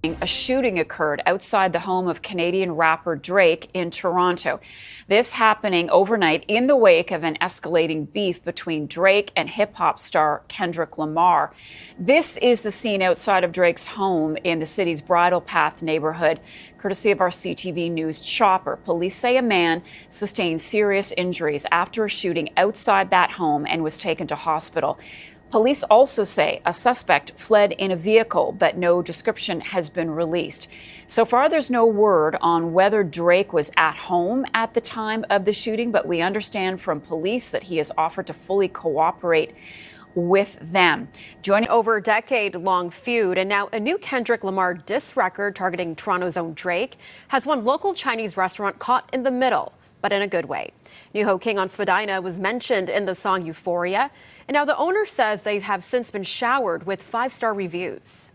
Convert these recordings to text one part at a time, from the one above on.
A shooting occurred outside the home of Canadian rapper Drake in Toronto. This happening overnight in the wake of an escalating beef between Drake and hip-hop star Kendrick Lamar. This is the scene outside of Drake's home in the city's Bridle Path neighborhood, courtesy of our CTV News chopper. Police say a man sustained serious injuries after a shooting outside that home and was taken to hospital. Police also say a suspect fled in a vehicle, but no description has been released. So far, there's no word on whether Drake was at home at the time of the shooting, but we understand from police that he has offered to fully cooperate with them. Joining over a decade-long feud, and now a new Kendrick Lamar diss record targeting Toronto's own Drake has one local Chinese restaurant caught in the middle, but in a good way. New Ho King on Spadina was mentioned in the song Euphoria, and now the owner says they have since been showered with 5-star reviews.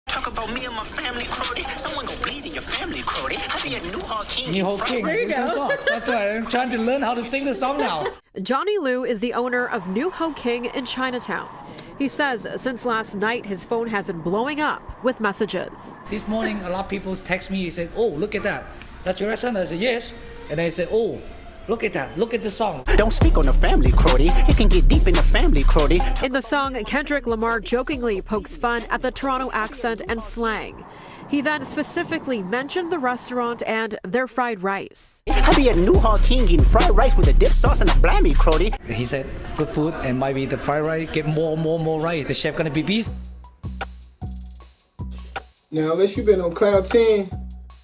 Talk about me and my family, Crody. Someone go bleed in your family, Crody. I be a New Ho King. New Ho King. There you go. That's right. I'm trying to learn how to sing the song now. Johnny Liu is the owner of New Ho King in Chinatown. He says since last night, his phone has been blowing up with messages. This morning, a lot of people text me and said, "Oh, look at that. That's your restaurant?" I said, "Yes." And they said, "Oh, look at that. Look at the song." Don't speak on the family, Crody. It can get deep in the family, Crody. In the song, Kendrick Lamar jokingly pokes fun at the Toronto accent and slang. He then specifically mentioned the restaurant and their fried rice. I be a New Ho King eating fried rice with a dip sauce and a blammy, Crody. He said, "Good food and might be the fried rice. Get more rice. The chef gonna be beast." Now, unless you've been on Cloud 10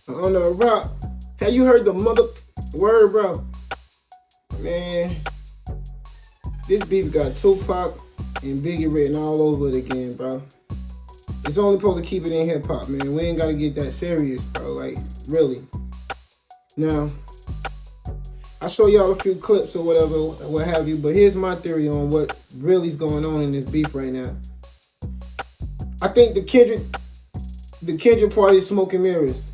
or on the rock, have you heard the mother word, bro? Man, this beef got Tupac and Biggie written all over it again, bro. It's only supposed to keep it in hip hop, man. We ain't gotta get that serious, bro. Like, really. Now, I'll show y'all a few clips or whatever, what have you, but here's my theory on what really's going on in this beef right now. I think the Kendrick part is smoke and mirrors.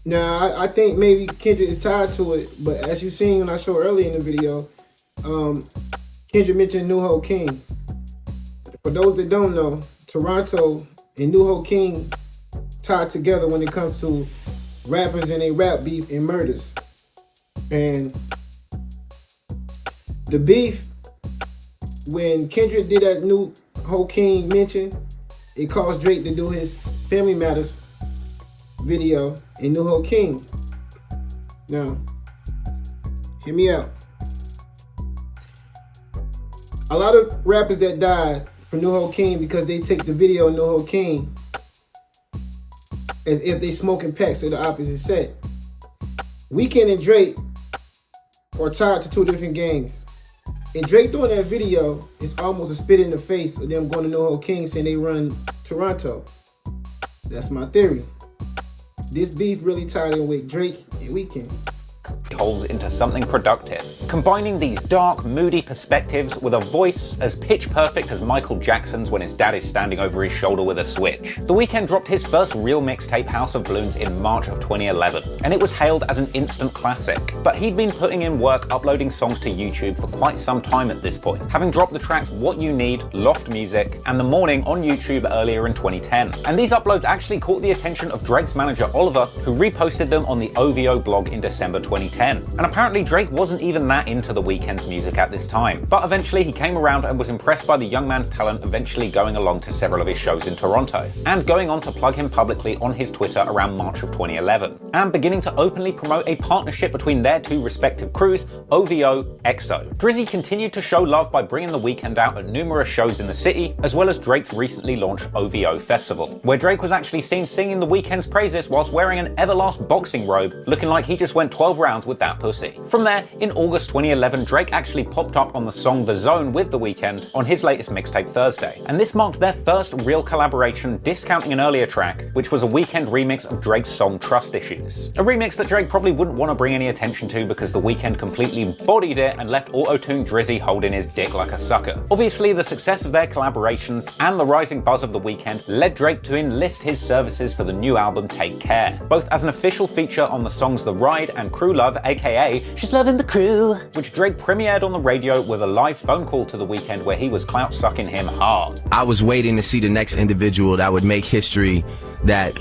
Now, I think maybe Kendrick is tied to it, but as you seen when I showed earlier in the video, Kendrick mentioned New Ho King. For those that don't know, Toronto and New Ho King tied together when it comes to rappers and they rap beef and murders. And the beef, when Kendrick did that New Ho King mention, it caused Drake to do his Family Matters video in New Ho King. Now, hear me out. A lot of rappers that died from New Ho King because they take the video of New Ho King as if they smoking packs, or the opposite set. Weeknd and Drake are tied to two different gangs. And Drake doing that video is almost a spit in the face of them going to New Ho King saying they run Toronto. That's my theory. This beef really tied in with Drake and Weeknd. Holes into something productive, combining these dark, moody perspectives with a voice as pitch perfect as Michael Jackson's when his dad is standing over his shoulder with a switch. The Weeknd dropped his first real mixtape, House of Balloons, in March of 2011, and it was hailed as an instant classic. But he'd been putting in work uploading songs to YouTube for quite some time at this point, having dropped the tracks What You Need, Loft Music, and The Morning on YouTube earlier in 2010. And these uploads actually caught the attention of Drake's manager Oliver, who reposted them on the OVO blog in December 2010. And apparently Drake wasn't even that into the Weeknd's music at this time. But eventually he came around and was impressed by the young man's talent, eventually going along to several of his shows in Toronto, and going on to plug him publicly on his Twitter around March of 2011, and beginning to openly promote a partnership between their two respective crews, OVO, EXO. Drizzy continued to show love by bringing the Weeknd out at numerous shows in the city, as well as Drake's recently launched OVO Festival, where Drake was actually seen singing the Weeknd's praises whilst wearing an Everlast boxing robe, looking like he just went 12 rounds with that pussy. From there, in August 2011, Drake actually popped up on the song The Zone with The Weeknd on his latest mixtape Thursday, and this marked their first real collaboration, discounting an earlier track, which was a Weeknd remix of Drake's song Trust Issues. A remix that Drake probably wouldn't want to bring any attention to because The Weeknd completely bodied it and left auto-tune Drizzy holding his dick like a sucker. Obviously, the success of their collaborations and the rising buzz of The Weeknd led Drake to enlist his services for the new album Take Care, both as an official feature on the songs The Ride and Crew Love aka She's Loving the Crew, which Drake premiered on the radio with a live phone call to The Weeknd where he was clout sucking him hard. I was waiting to see the next individual that would make history that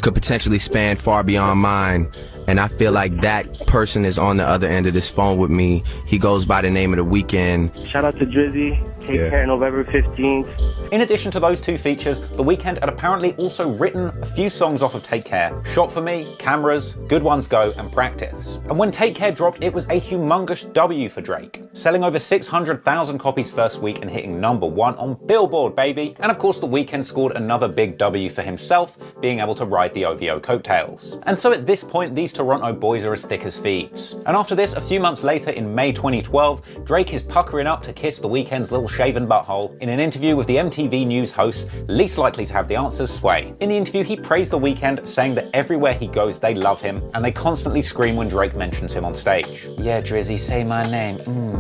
could potentially span far beyond mine. And I feel like that person is on the other end of this phone with me. He goes by the name of The Weeknd. Shout out to Drizzy. Take care, November 15th. In addition to those two features, The Weeknd had apparently also written a few songs off of Take Care. Shot For Me, Cameras, Good Ones Go, and Practice. And when Take Care dropped, it was a humongous W for Drake, selling over 600,000 copies first week and hitting #1 on Billboard, baby. And of course, The Weeknd scored another big W for himself, being able to ride the OVO coattails. And so at this point, these Toronto boys are as thick as thieves. And after this, a few months later in May 2012, Drake is puckering up to kiss The Weeknd's little shaven butthole in an interview with the MTV News host least likely to have the answers, Sway. In the interview, he praised The Weeknd, saying that everywhere he goes they love him, and they constantly scream when Drake mentions him on stage. Yeah, Drizzy, say my name,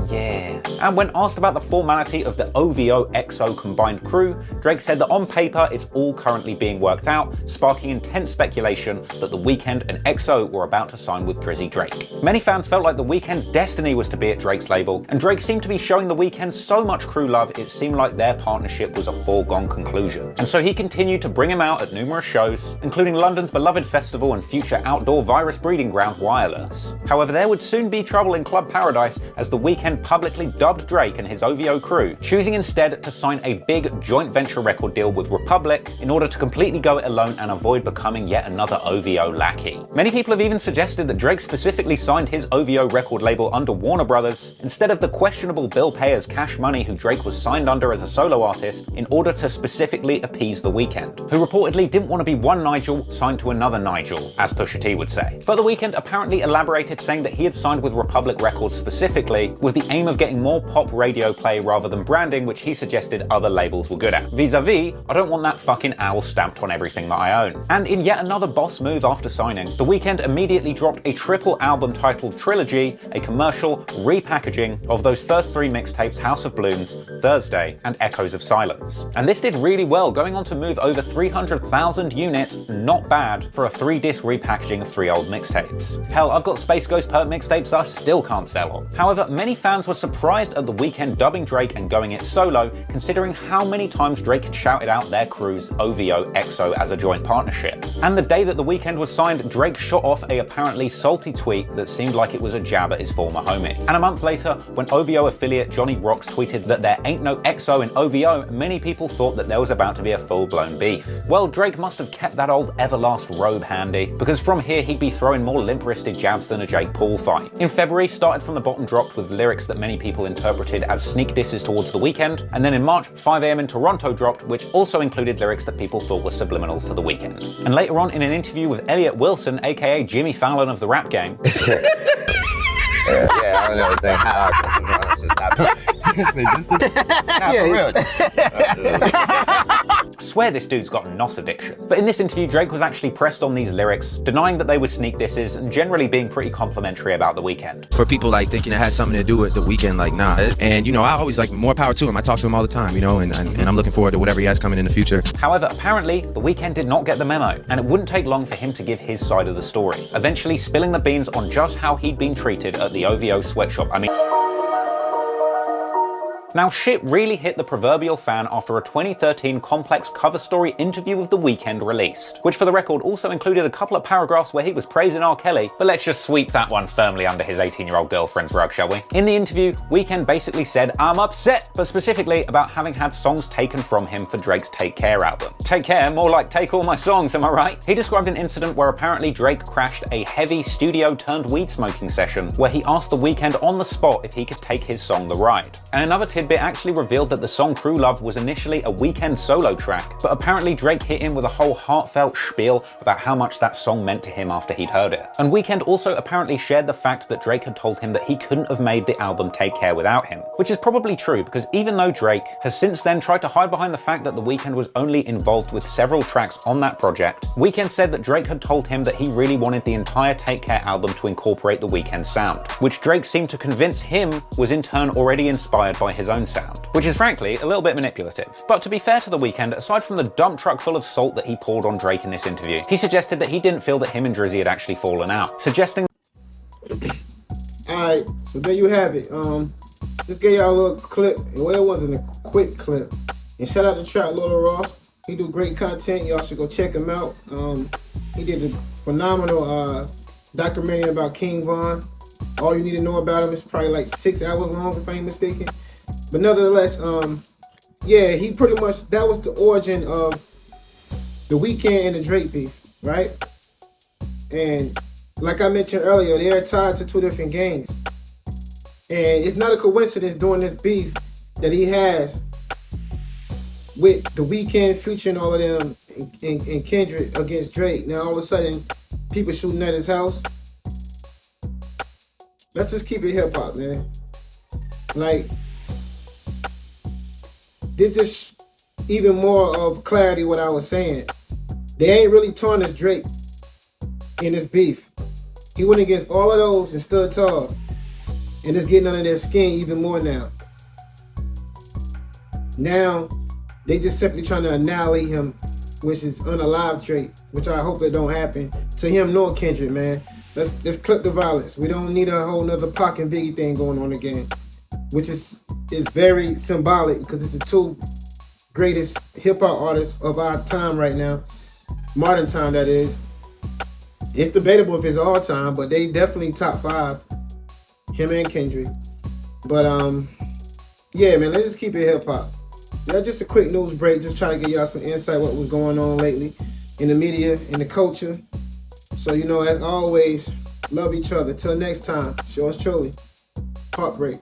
yeah. And when asked about the formality of the OVO-XO combined crew, Drake said that on paper it's all currently being worked out, sparking intense speculation that The Weeknd and XO were about to sign with Drizzy Drake. Many fans felt like The Weeknd's destiny was to be at Drake's label, and Drake seemed to be showing The Weeknd so much crew love it seemed like their partnership was a foregone conclusion. And so he continued to bring him out at numerous shows, including London's beloved festival and future outdoor virus breeding ground Wireless. However, there would soon be trouble in Club Paradise as The Weeknd publicly dubbed Drake and his OVO crew, choosing instead to sign a big joint venture record deal with Republic in order to completely go it alone and avoid becoming yet another OVO lackey. Many people have even suggested that Drake specifically signed his OVO record label under Warner Brothers instead of the questionable bill payers Cash Money who Drake was signed under as a solo artist in order to specifically appease The Weeknd, who reportedly didn't want to be one Nigel signed to another Nigel, as Pusha T would say. But The Weeknd apparently elaborated, saying that he had signed with Republic Records specifically with the aim of getting more pop radio play rather than branding, which he suggested other labels were good at. Vis-a-vis, I don't want that fucking owl stamped on everything that I own. And in yet another boss move after signing, The Weeknd immediately dropped a triple album titled Trilogy, a commercial repackaging of those first three mixtapes, House of Balloons, Thursday, and Echoes of Silence. And this did really well, going on to move over 300,000 units, not bad, for a 3-disc repackaging of 3 old mixtapes. Hell, I've got Space Ghost Perp mixtapes that I still can't sell on. However, many fans were surprised at The Weeknd dubbing Drake and going it solo, considering how many times Drake had shouted out their crew's OVO-XO as a joint partnership. And the day that The Weeknd was signed, Drake shot off a apparently salty tweet that seemed like it was a jab at his former homie. And a month later, when OVO affiliate Johnny Rocks tweeted that there ain't no XO in OVO, many people thought that there was about to be a full-blown beef. Well, Drake must have kept that old Everlast robe handy, because from here he'd be throwing more limp-wristed jabs than a Jake Paul fight. In February, Started From the Bottom dropped with lyrics that many people interpreted as sneak disses towards The Weeknd, and then in March, 5 AM in Toronto dropped, which also included lyrics that people thought were subliminals to The Weeknd. And later on, in an interview with Elliot Wilson, aka Jimmy Fallon of the rap game, Yeah, I don't know how I just I swear this dude's got nos addiction. But in this interview, Drake was actually pressed on these lyrics, denying that they were sneak disses and generally being pretty complimentary about The Weeknd. For people like thinking it has something to do with The Weeknd, like nah. And I always like more power to him. I talk to him all the time, and I'm looking forward to whatever he has coming in the future. However, apparently, The Weeknd did not get the memo, and it wouldn't take long for him to give his side of the story, eventually spilling the beans on just how he'd been treated at the OVO sweatshop. Now, shit really hit the proverbial fan after a 2013 Complex cover story interview with The Weeknd released, which for the record also included a couple of paragraphs where he was praising R. Kelly, but let's just sweep that one firmly under his 18-year-old girlfriend's rug, shall we? In the interview, Weeknd basically said, "I'm upset," but specifically about having had songs taken from him for Drake's Take Care album. Take care, more like take all my songs, am I right? He described an incident where apparently Drake crashed a heavy studio-turned-weed smoking session where he asked The Weeknd on the spot if he could take his song The Ride. And another tidbit actually revealed that the song True Love was initially a Weeknd solo track, but apparently Drake hit him with a whole heartfelt spiel about how much that song meant to him after he'd heard it. And Weeknd also apparently shared the fact that Drake had told him that he couldn't have made the album Take Care without him, which is probably true because even though Drake has since then tried to hide behind the fact that The Weeknd was only involved with several tracks on that project, Weeknd said that Drake had told him that he really wanted the entire Take Care album to incorporate The Weeknd sound, which Drake seemed to convince him was in turn already inspired by his own sound, which is frankly a little bit manipulative. But to be fair to The Weeknd, aside from the dump truck full of salt that he poured on Drake in this interview, he suggested that he didn't feel that him and Drizzy had actually fallen out, suggesting Alright, so there you have it. Just gave y'all a little clip. Well, it wasn't a quick clip. And shout out to Trap Lord Ross. He do great content. Y'all should go check him out. He did a phenomenal documentary about King Von. All you need to know about him is probably like 6 hours long, if I ain't mistaken. But nevertheless, yeah, he pretty much, that was the origin of the Weeknd and the Drake beef, right? And like I mentioned earlier, they are tied to two different gangs. And it's not a coincidence during this beef that he has with the Weeknd, Future, and all of them, and Kendrick against Drake. Now all of a sudden, people shooting at his house. Let's just keep it hip hop, man. Like, this is even more of clarity what I was saying. They ain't really tarnished Drake in this beef. He went against all of those and stood tall. And it's getting under their skin even more now. Now, they just simply trying to annihilate him, which is unalive Drake, which I hope it don't happen to him nor Kendrick, man. Let's clip the violence. We don't need a whole nother Pac and Biggie thing going on again, which is very symbolic because it's the two greatest hip hop artists of our time right now, modern time that is. It's debatable if it's all time, but they definitely top 5, him and Kendrick. But yeah, man, let's just keep it hip hop. That's just a quick news break, just trying to give y'all some insight what was going on lately in the media, in the culture. So, you know, as always, love each other. Till next time, yours truly, Heartbreak.